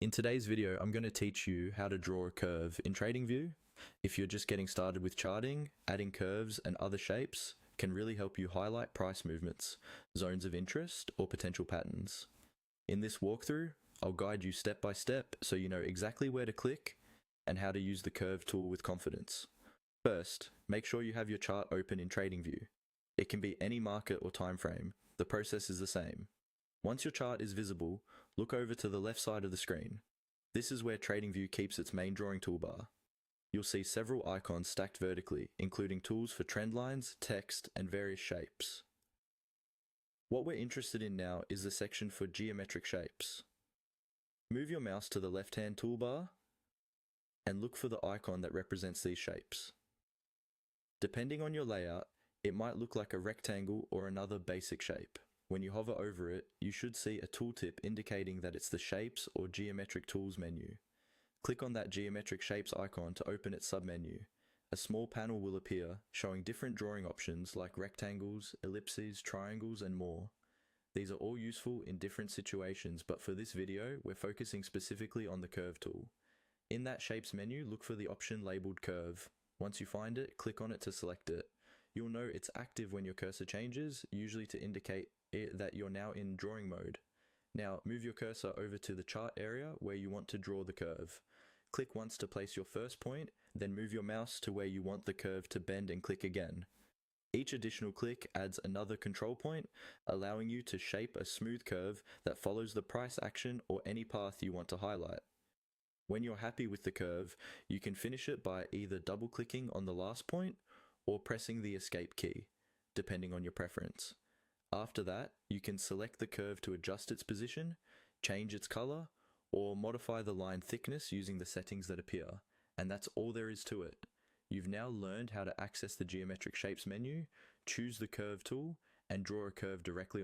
In today's video, I'm going to teach you how to draw a curve in TradingView. If you're just getting started with charting, adding curves and other shapes can really help you highlight price movements, zones of interest, or potential patterns. In this walkthrough, I'll guide you step by step so you know exactly where to click and how to use the curve tool with confidence. First, make sure you have your chart open in TradingView. It can be any market or time frame. The process is the same. Once your chart is visible, look over to the left side of the screen. This is where TradingView keeps its main drawing toolbar. You'll see several icons stacked vertically, including tools for trend lines, text, and various shapes. What we're interested in now is the section for geometric shapes. Move your mouse to the left-hand toolbar and look for the icon that represents these shapes. Depending on your layout, it might look like a rectangle or another basic shape. When you hover over it, you should see a tooltip indicating that it's the Shapes or Geometric Tools menu. Click on that Geometric Shapes icon to open its submenu. A small panel will appear, showing different drawing options like rectangles, ellipses, triangles, and more. These are all useful in different situations, but for this video, we're focusing specifically on the Curve tool. In that Shapes menu, look for the option labeled Curve. Once you find it, click on it to select it. You'll know it's active when your cursor changes, usually to indicate that you're now in drawing mode. Now move your cursor over to the chart area where you want to draw the curve. Click once to place your first point, then move your mouse to where you want the curve to bend and click again. Each additional click adds another control point, allowing you to shape a smooth curve that follows the price action or any path you want to highlight. When you're happy with the curve, you can finish it by either double-clicking on the last point or pressing the escape key, depending on your preference. After that, you can select the curve to adjust its position, change its color, or modify the line thickness using the settings that appear. And that's all there is to it. You've now learned how to access the Geometric Shapes menu, choose the Curve tool, and draw a curve directly